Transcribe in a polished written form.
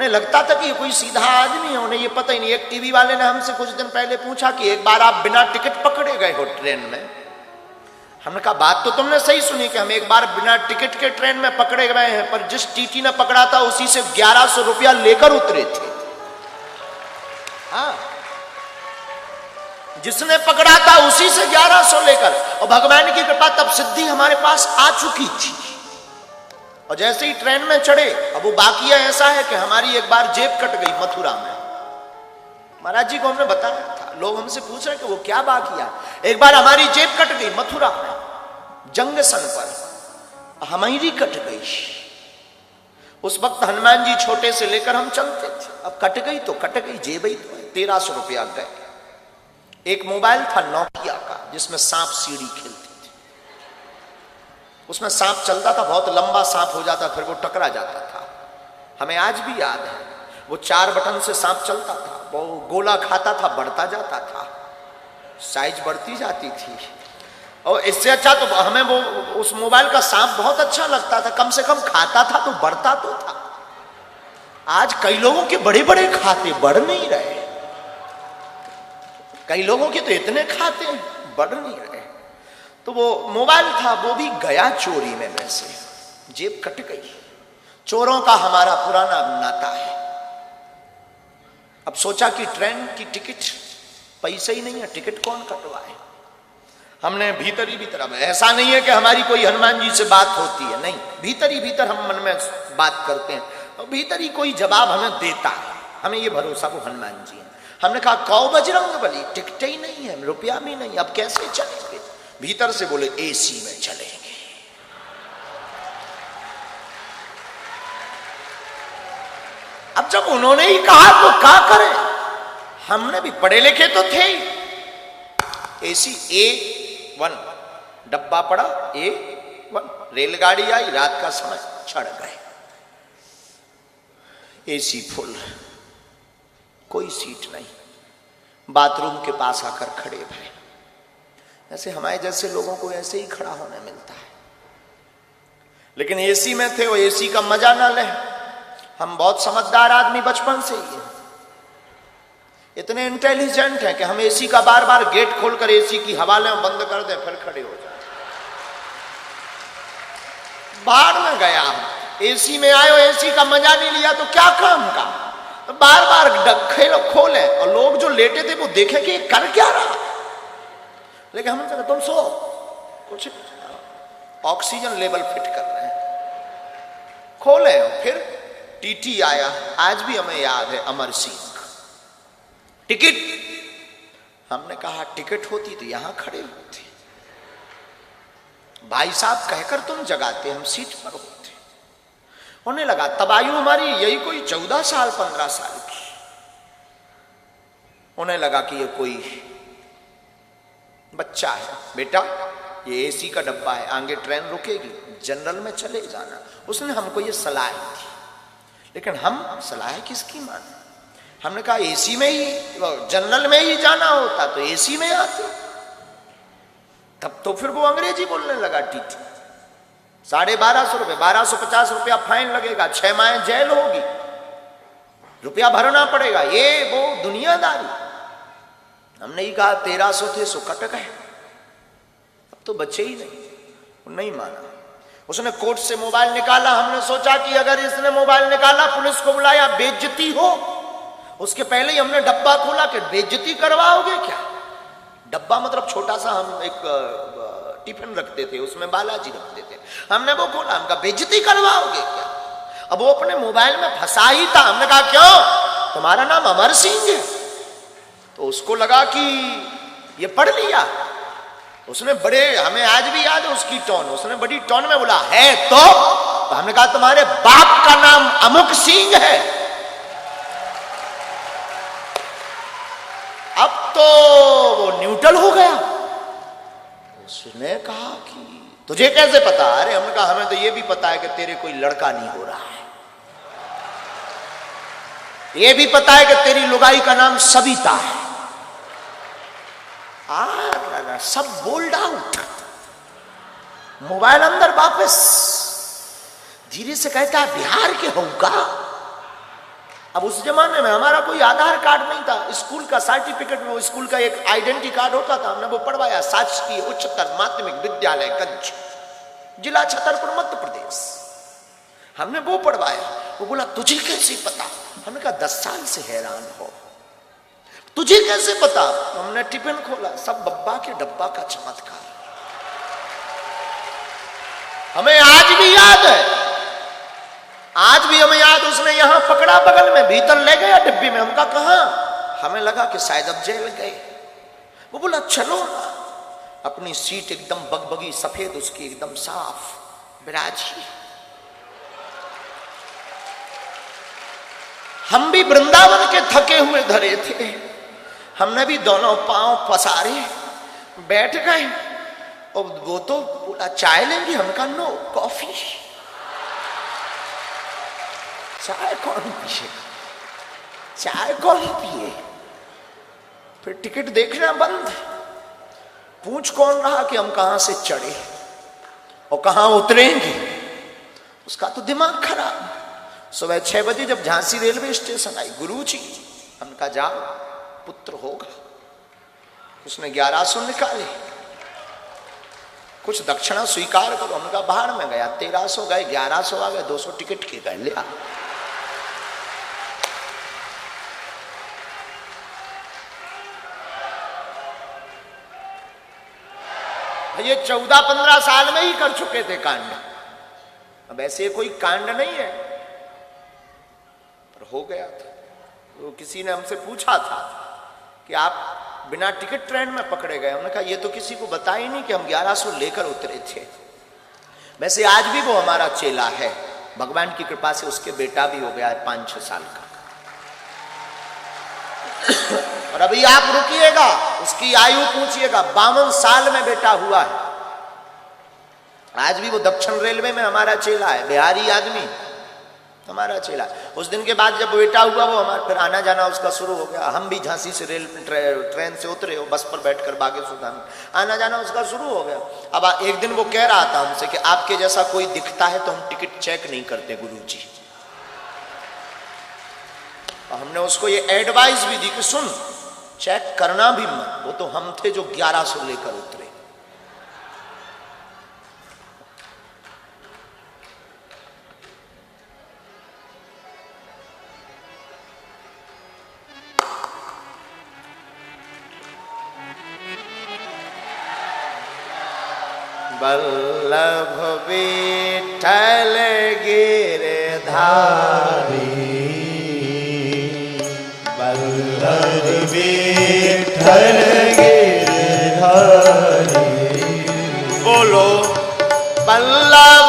उन्हें लगता था कि ये कोई सीधा आदमी है, उन्हें ये पता ही नहीं। एक टीवी वाले ने हमसे कुछ दिन पहले पूछा कि एक बार आप बिना टिकट पकड़े गए हो ट्रेन में। हमने कहा बात तो तुमने सही सुनी कि हम एक बार बिना टिकट के ट्रेन में पकड़े गए हैं, पर जिस टीटी ने पकड़ा था उसी से 1100 रुपया लेकर उतरे थे। हाँ, जिसने पकड़ा था उसी से 1100 लेकर, और भगवान की कृपा तब सिद्धि हमारे पास आ चुकी थी। और जैसे ही ट्रेन में चढ़े, अब वो बाकिया ऐसा है कि हमारी एक बार जेब कट गई मथुरा में। महाराज जी को हमने बताया था, लोग हमसे पूछ रहे कि वो क्या बाकिया। एक बार हमारी जेब कट गई मथुरा में जंक्शन पर, हमारी कट गई। उस वक्त हनुमान जी छोटे से लेकर हम चलते थे। अब कट गई तो कट गई, जेब ही तो 1300 रुपया गए। एक मोबाइल था नोकिया का जिसमें सांप सीढ़ी खेलती थी। उसमें सांप चलता था, बहुत लंबा सांप हो जाता, फिर वो टकरा जाता था। हमें आज भी याद है, वो 4 बटन से सांप चलता था, वो गोला खाता था, बढ़ता जाता था, साइज बढ़ती जाती थी। और इससे अच्छा तो हमें वो उस मोबाइल का सांप बहुत अच्छा लगता था, कम से कम खाता था तो बढ़ता तो था। आज कई लोगों के बड़े बड़े खाते बढ़ नहीं रहे, कई लोगों के तो इतने खाते बढ़ नहीं रहे। तो वो मोबाइल था, वो भी गया चोरी में, वैसे जेब कट गई। चोरों का हमारा पुराना नाता है। अब सोचा कि ट्रेन की टिकट, पैसे ही नहीं है, टिकट कौन कटवाए। हमने भीतर ही भीतर, अब ऐसा नहीं है कि हमारी कोई हनुमान जी से बात होती है, नहीं, भीतर ही भीतर हम मन में बात करते हैं और भीतर ही कोई जवाब हमें देता है। हमें ये भरोसा वो हनुमान जी है। हमने कहा कौ बजरंग बली, टिकट ही नहीं है, रुपया भी नहीं, अब कैसे चलेंगे। भीतर से बोले एसी में चलेंगे। अब जब उन्होंने ही कहा तो क्या करें, हमने भी पढ़े लिखे तो थे ही। एसी A1 डब्बा पड़ा, A1 रेलगाड़ी आई, रात का समय, चढ़ गए। एसी फुल, कोई सीट नहीं, बाथरूम के पास आकर खड़े भरे। ऐसे हमारे जैसे लोगों को ऐसे ही खड़ा होने मिलता है, लेकिन एसी में थे, वो एसी का मजा ना ले। हम बहुत समझदार आदमी बचपन से ही हैं, इतने इंटेलिजेंट हैं कि हम एसी का बार बार गेट खोलकर एसी की हवा लें, बंद कर दें, फिर खड़े हो जाए। बाहर में गया, एसी में आए, एसी का मजा नहीं लिया तो क्या काम का। तो बार बार डखे खोले और लोग जो लेटे थे वो देखे कि कर क्या रहा। लेकिन हमने कहा तुम सो, कुछ ऑक्सीजन लेवल फिट कर रहे हैं। खोले, फिर टीटी आया, आज भी हमें याद है, अमर सिंह। टिकट, हमने कहा टिकट होती तो यहां खड़े होते, भाई साहब कहकर तुम जगाते, हम सीट पर होते। होने लगा, तब आयु हमारी यही कोई 14 साल 15 साल की। उन्हें लगा कि ये कोई बच्चा है। बेटा ये एसी का डब्बा है, आगे ट्रेन रुकेगी, जनरल में चले जाना। उसने हमको ये सलाह दी, लेकिन हम सलाह किसकी माने। हमने कहा एसी में ही, जनरल में ही जाना होता तो एसी में आते। तब तो फिर वो अंग्रेजी बोलने लगा। टीटी 1250 रुपये, 1250 रुपया फाइन लगेगा, 6 माह जेल होगी, रुपया भरना पड़ेगा, ये वो दुनियादारी। हमने ही कहा 1300 थे सो कट गए, अब तो बचे ही नहीं। नहीं माना। उसने कोर्ट से मोबाइल निकाला। हमने सोचा कि अगर इसने मोबाइल निकाला, पुलिस को बुलाया, बेइज्जती हो। उसके पहले ही हमने डब्बा खोला कि बेइज्जती करवाओगे क्या। डब्बा मतलब छोटा सा, हम एक टिफिन रखते थे, उसमें बालाजी रखते थे। हमने वो खोला, हमका बेइज्जती करवाओगे क्या। अब वो अपने मोबाइल में फंसा ही था। हमने कहा क्यों, तुम्हारा नाम अमर सिंह है। तो उसको लगा कि ये पढ़ लिया। उसने बड़े, हमें आज भी याद है उसकी टोन, उसने बड़ी टोन में बोला है तो हमने कहा तुम्हारे बाप का नाम अमुक सिंह है। अब तो वो न्यूट्रल हो गया। उसने कहा कि तुझे कैसे पता। अरे हमने कहा हमें तो ये भी पता है कि तेरे कोई लड़का नहीं हो रहा है, ये भी पता है कि तेरी लुगाई का नाम सविता है। सब बोल्ड आउट। मोबाइल अंदर वापस, धीरे से कहता है बिहार के होगा। अब उस जमाने में हमारा कोई आधार कार्ड नहीं था, स्कूल का सर्टिफिकेट में वो स्कूल का एक आइडेंटिटी कार्ड होता था, हमने वो पढ़वाया। शासकीय उच्चतर माध्यमिक विद्यालय गंज, जिला छतरपुर, मध्य प्रदेश। हमने वो पढ़वाया। वो बोला तुझे कैसे पता? हमने कहा 10 साल से हैरान हो, तुझे कैसे पता? हमने टिफिन खोला, सब बब्बा के डब्बा का चमत्कार। हमें आज भी याद है, आज भी हमें याद। उसने यहां पकड़ा बगल में, भीतर ले गया डिब्बी में। हमका कहा, हमें लगा कि शायद अब जेल गए। वो बोला चलो ना। अपनी सीट एकदम बगबगी सफेद, उसकी एकदम साफ बिराजी। हम भी वृंदावन के थके हुए धरे थे, हमने भी दोनों पांव पसारे बैठ गए। और वो तो बोला चाय लेंगे, हमका नो, कॉफी। चाय कौन पिए, चाय कौन पिए? फिर टिकट देखना बंद। पूछ कौन रहा कि हम कहां से चढ़े और कहां उतरेंगे? उसका तो दिमाग खराब। सुबह 6 बजे जब झांसी रेलवे स्टेशन आई, गुरुजी, हमने कहा जाओ पुत्र होगा। उसने 1100 निकाले, कुछ दक्षिणा स्वीकार करो। हमने कहा बाहर में गया, 1300 गए, 1100 आ गए, 200 टिकट के गए, लिया। ये 14-15 साल में ही कर चुके थे कांड। अब ऐसे कोई कांड नहीं है, पर हो गया था। तो किसी ने हमसे पूछा था कि आप बिना टिकट ट्रेन में पकड़े गए। हमने कहा ये तो किसी को बता ही नहीं कि हम 1100 लेकर उतरे थे। वैसे आज भी वो हमारा चेला है, भगवान की कृपा से उसके बेटा भी हो गया है 5-6 साल का। और अभी आप रुकिएगा, उसकी आयु पूछिएगा, 52 साल में बेटा हुआ है। आज भी वो दक्षिण रेलवे में हमारा चेला है, बिहारी आदमी, हमारा चेला। उस दिन के बाद जब बेटा हुआ, वो हमारा फिर आना जाना उसका शुरू हो गया। हम भी झांसी से ट्रेन से उतरे, हो बस पर बैठकर बागेश्वर धाम, आना जाना उसका शुरू हो गया। अब एक दिन वो कह रहा था हमसे कि आपके जैसा कोई दिखता है तो हम टिकट चेक नहीं करते गुरुजी। हमने उसको ये एडवाइस भी दी कि सुन, चेक करना भी मत। वो तो हम थे जो 1100 लेकर उतरे। वल्लभ विठ्ठल गिरधारी, वल्लभ विठ्ठल गिरधारी। बोलो वल्लभ